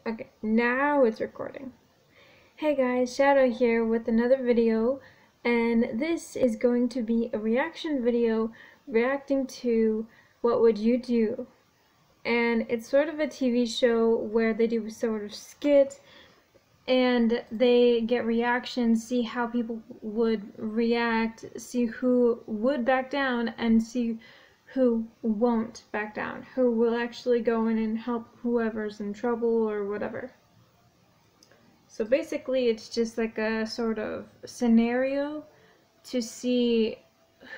Okay, now it's recording. Hey guys, Shadow here with another video, and this is going to be a reaction video reacting to What Would You Do? And it's sort of a TV show where they do a sort of skit and they get reactions, see how people would react, see who would back down, and see who won't back down, who will actually go in and help whoever's in trouble or whatever. So basically it's just like a sort of scenario to see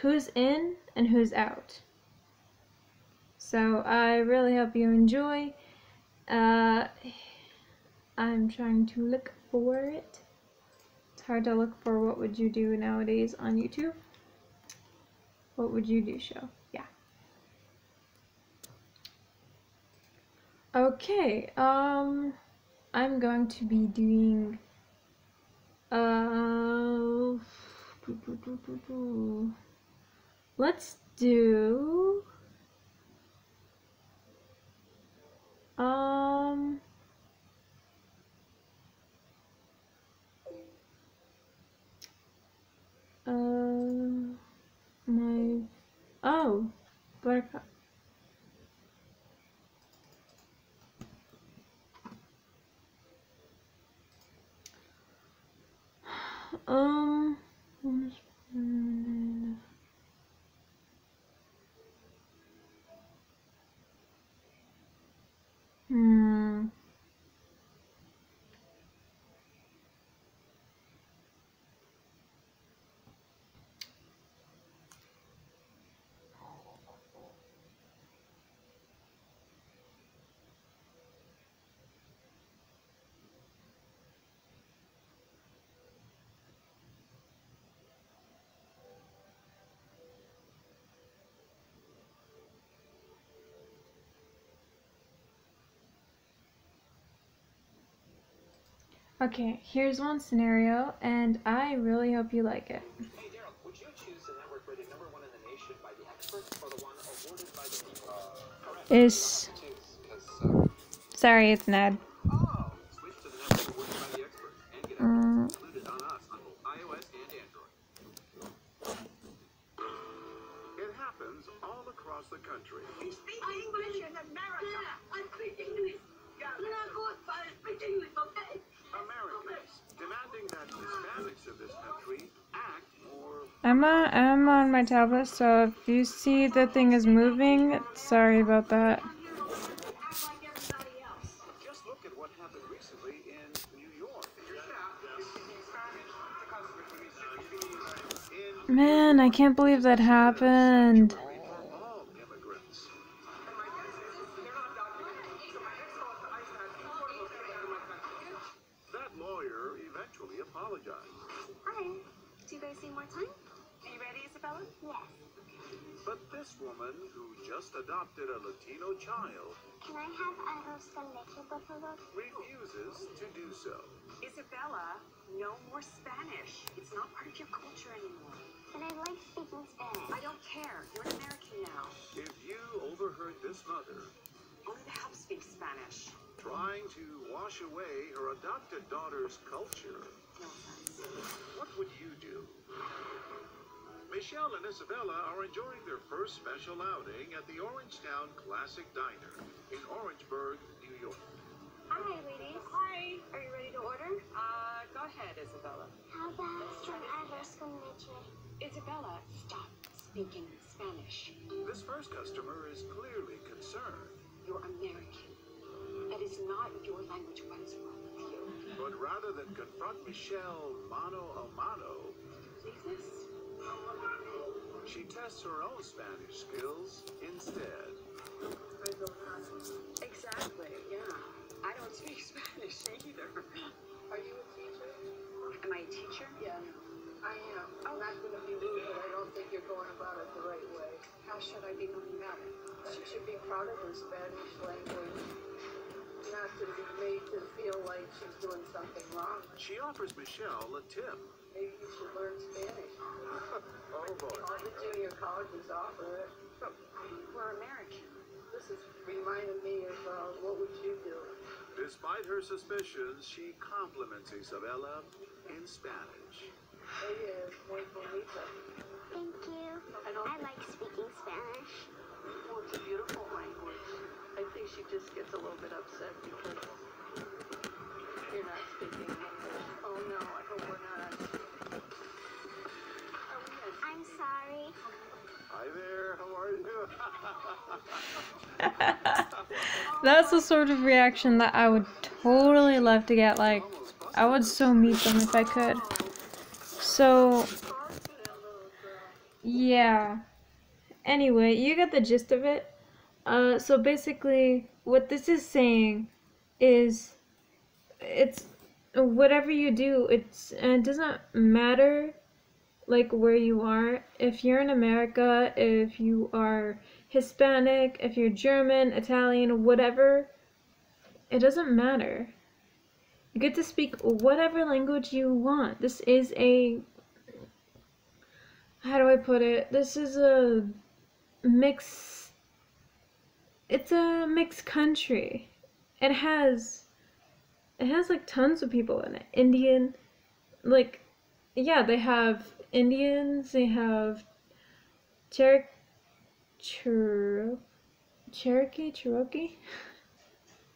who's in and who's out. So I really hope you enjoy. I'm trying to look for it. It's hard to look for What Would You Do nowadays on YouTube. What Would You Do show. Yeah. Okay, I'm going to be doing let's do Buttercup. Um, hmm. Okay, here's one scenario, and I really hope you like it. Hey Daryl, would you choose the network rated #1 in the nation by the experts or the one awarded by the people? Correct. Is sorry, it's Ned. Oh, switch to the network awarded by the experts and get everything included on us on both iOS and Android. It happens all across the country. We speak English in America. I speak English. Yeah, I speak English, okay? Americans demanding that Hispanics of this country act more. I'm on my tablet, so if you see the thing is moving, sorry about that. Just look at what happened recently in New York. Man, I can't believe that happened. All immigrants. That lawyer eventually apologized. Hi. Do you guys need more time? Are you ready, Isabella? Yes. But this woman, who just adopted a Latino child, Can I have arroz con leche, por favor? refuses to do so. Isabella, no more Spanish. It's not part of your culture anymore. But I like speaking Spanish. I don't care. You're an American now. If you overheard this mother Only the help speak Spanish. trying to wash away her adopted daughter's culture, No offense. what would you do? Michelle and Isabella are enjoying their first special outing at the Orangetown Classic Diner in Orangeburg, New York. Hi, ladies. Hi. Are you ready to order? Go ahead, Isabella. How about some arroz con leche? Isabella, stop speaking Spanish. This first customer is clearly concerned, You're American. That is not your language. What is wrong with you? but rather than confront Michelle mano a mano, Leave this? she tests her own Spanish skills instead. Exactly, yeah. I don't speak Spanish either. Are you a teacher? Am I a teacher? Yeah, I am. I'm not going to be rude, but I don't think you're going about it the right way. How should I be going about it? She should be proud of her Spanish language, not to be made to feel like she's doing something wrong. She offers Michelle a tip. Maybe you should learn Spanish. Oh boy. All the junior colleges offer it. We're American. This is reminding me of What Would You Do? Despite her suspicions, she compliments Isabella in Spanish. Ella es muy bonita. Thank you. I like speaking Spanish. Well, it's a beautiful language. I think she just gets a little bit upset because you're not speaking English. Oh no, I hope we're not. Are we on I'm sorry. Hi there, how are you? That's the sort of reaction that I would totally love to get. Like, I would so meet them if I could. So, yeah. Anyway, you get the gist of it. So basically, what this is saying is, it's whatever you do, it doesn't matter like where you are. If you're in America, if you are Hispanic, if you're German, Italian, whatever, it doesn't matter. You get to speak whatever language you want. This is a, how do I put it? This is a mix. It's a mixed country. It has like tons of people in it. Indian, like, yeah, they have Indians, they have Cherokee,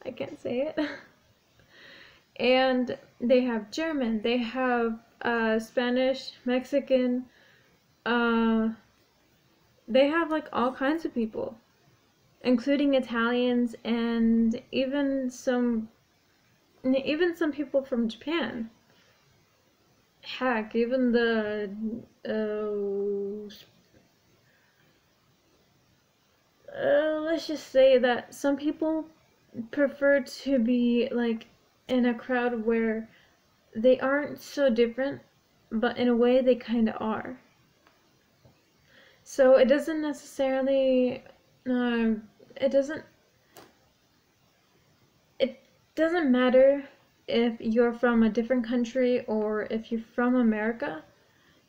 I can't say it. And they have German, they have Spanish, Mexican, they have like all kinds of people, including Italians and even some people from Japan. Heck, even the let's just say that some people prefer to be like in a crowd where they aren't so different, but in a way they kind of are. So it doesn't necessarily it doesn't matter if you're from a different country or if you're from America.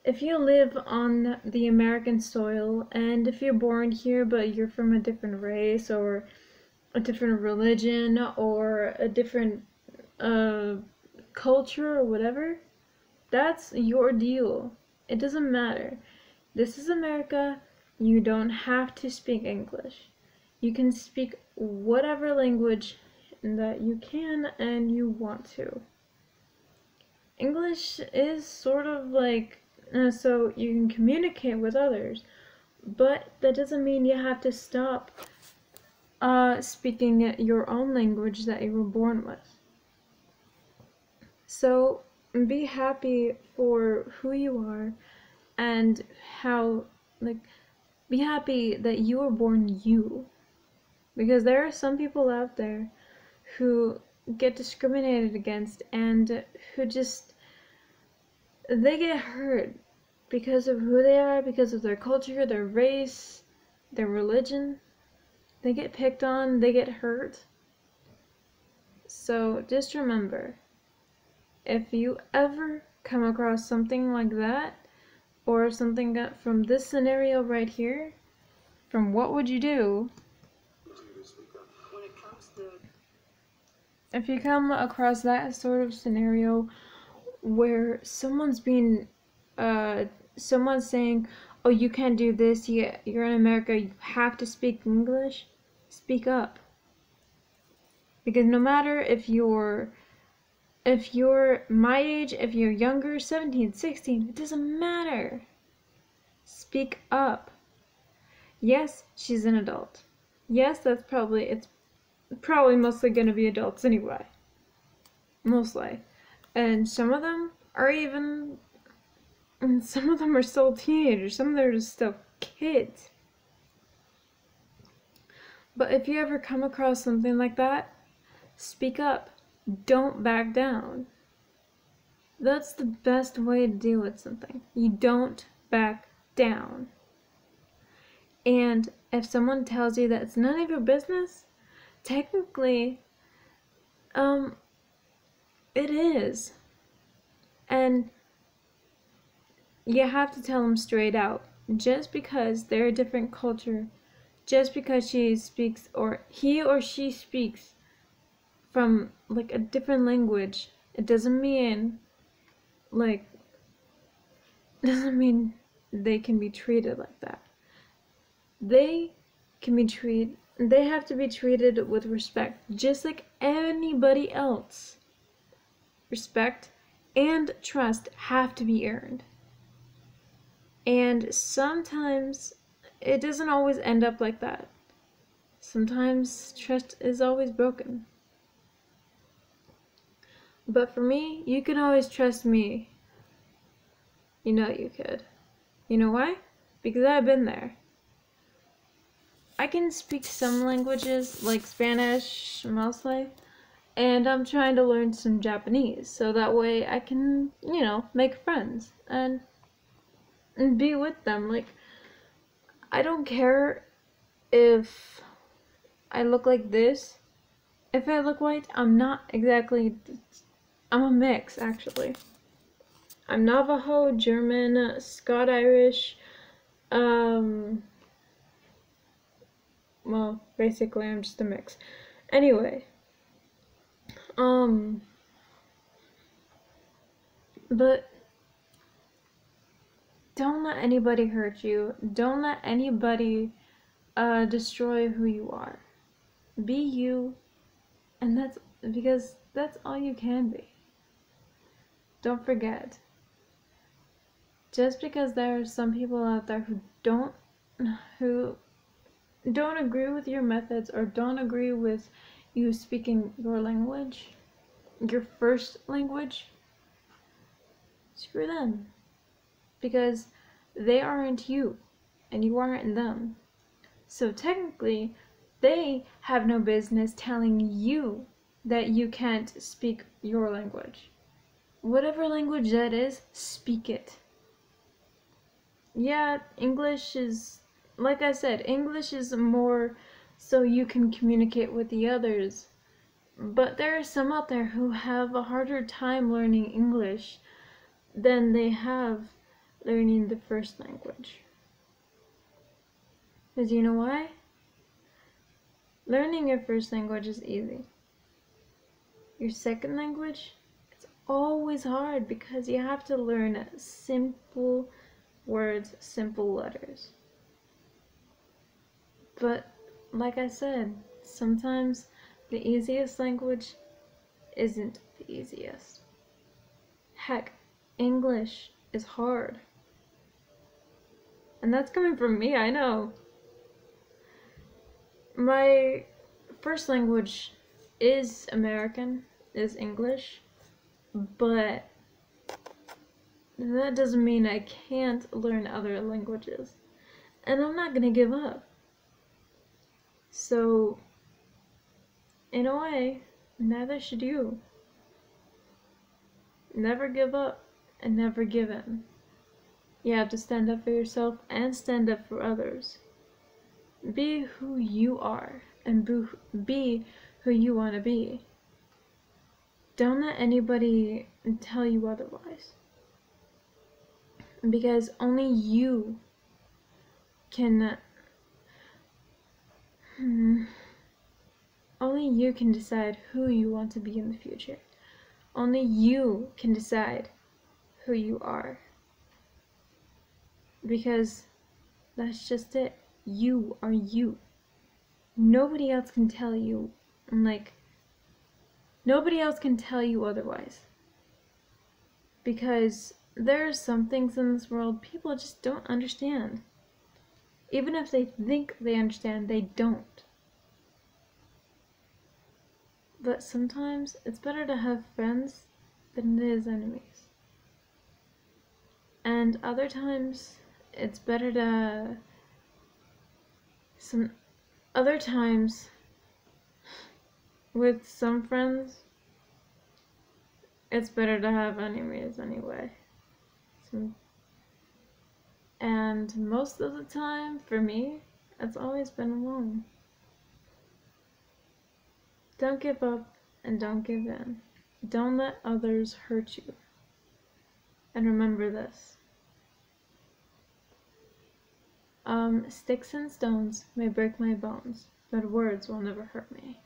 If you live on the American soil, and if you're born here but you're from a different race or a different religion or a different culture or whatever, that's your deal. It doesn't matter. This is America. You don't have to speak English. You can speak whatever language that you can and you want to. English is sort of like, so you can communicate with others, but that doesn't mean you have to stop speaking your own language that you were born with. So be happy for who you are and how, like, be happy that you were born you, because there are some people out there who get discriminated against and who just, they get hurt because of who they are, because of their culture, their race, their religion. They get picked on, they get hurt. So just remember, if you ever come across something like that, or something from this scenario right here, from what would you do? when it comes to If you come across that sort of scenario where someone's saying, oh, you can't do this, you're in America, you have to speak English, speak up. Because no matter if you're my age, if you're younger, 17, 16, it doesn't matter. Speak up. Yes, she's an adult. Yes, it's probably mostly gonna be adults anyway. Mostly. And some of them are still teenagers, some of them are just still kids. But if you ever come across something like that, speak up. Don't back down. That's the best way to deal with something. You don't back down. And if someone tells you that it's none of your business, technically, it is. And you have to tell them straight out. Just because they're a different culture, just because she speaks or he or she speaks from like a different language, it doesn't mean like they can be treated like that. They have to be treated with respect, just like anybody else. Respect and trust have to be earned. And sometimes it doesn't always end up like that. Sometimes trust is always broken. But for me, you can always trust me. You know you could. You know why? Because I've been there. I can speak some languages, like Spanish, mostly, and I'm trying to learn some Japanese, so that way I can, make friends and be with them. Like, I don't care if I look like this. If I look white, I'm not exactly, I'm a mix, actually. I'm Navajo, German, Scot-Irish, well, basically I'm just a mix. Anyway, but don't let anybody hurt you. Don't let anybody destroy who you are. Be you, and that's because that's all you can be. Don't forget. Just because there are some people out there who don't agree with your methods or don't agree with you speaking your language, your first language, screw them. Because they aren't you, and you aren't them. So technically, they have no business telling you that you can't speak your language. Whatever language that is, speak it. Yeah, English is, like I said, English is more so you can communicate with the others. But there are some out there who have a harder time learning English than they have learning the first language. Because you know why? Learning your first language is easy. Your second language, it's always hard because you have to learn simple words, simple letters. But like I said, sometimes the easiest language isn't the easiest. Heck, English is hard. And that's coming from me, I know. My first language is American, is English, but that doesn't mean I can't learn other languages. And I'm not gonna give up. So, in a way, neither should you. Never give up and never give in. You have to stand up for yourself and stand up for others. Be who you are and be who you want to be. Don't let anybody tell you otherwise. Because only you can decide who you want to be in the future. Only you can decide who you are. Because that's just it. You are you. Nobody else can tell you, nobody else can tell you otherwise. Because there are some things in this world people just don't understand. Even if they think they understand, they don't. But sometimes it's better to have friends than it is enemies. And other times it's better to other times with some friends it's better to have enemies anyway. And most of the time, for me, it's always been alone. Don't give up and don't give in. Don't let others hurt you. And remember this. Sticks and stones may break my bones, but words will never hurt me.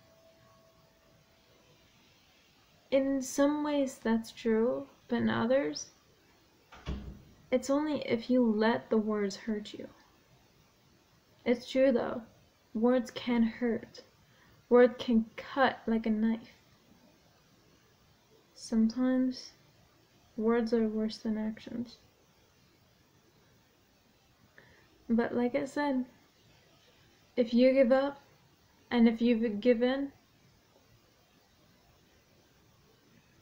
In some ways that's true, but in others, it's only if you let the words hurt you. It's true though. Words can hurt. Words can cut like a knife. Sometimes words are worse than actions. But like I said, if you give up, and if you give in,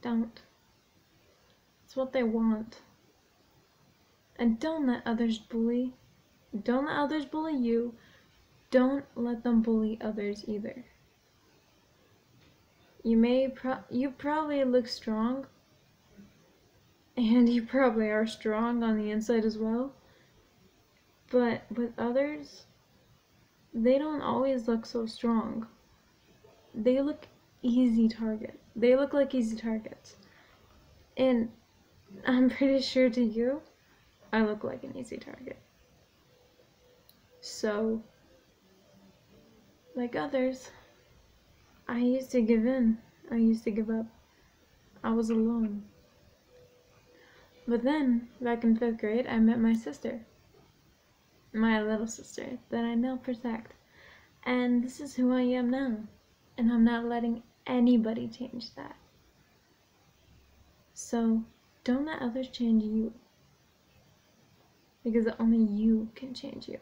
don't. It's what they want. And don't let others bully. Don't let others bully you. Don't let them bully others either. You probably look strong, and you probably are strong on the inside as well. But with others, they don't always look so strong. They look easy target. They look like easy targets. And I'm pretty sure to you, I look like an easy target. So, like others, I used to give in. I used to give up. I was alone. But then, back in 5th grade, I met my sister. My little sister that I now protect. And this is who I am now. And I'm not letting anybody change that. So, don't let others change you. Because only you can change you.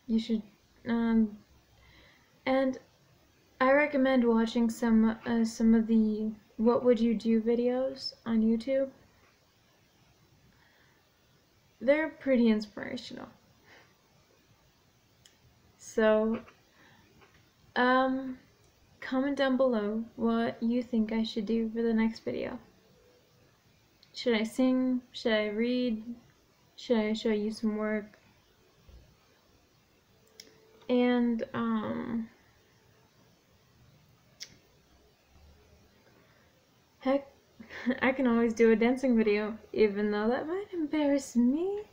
You should, and I recommend watching some of the What Would You Do videos on YouTube. They're pretty inspirational. So, comment down below what you think I should do for the next video. Should I sing? Should I read? Should I show you some work? And, heck, I can always do a dancing video, even though that might embarrass me.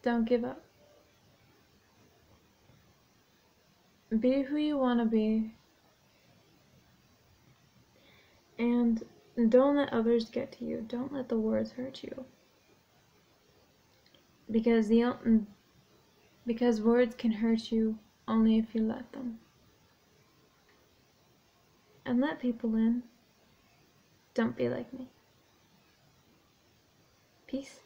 Don't give up. Be who you want to be. And don't let others get to you. Don't let the words hurt you. Because words can hurt you only if you let them. And let people in. Don't be like me. Peace.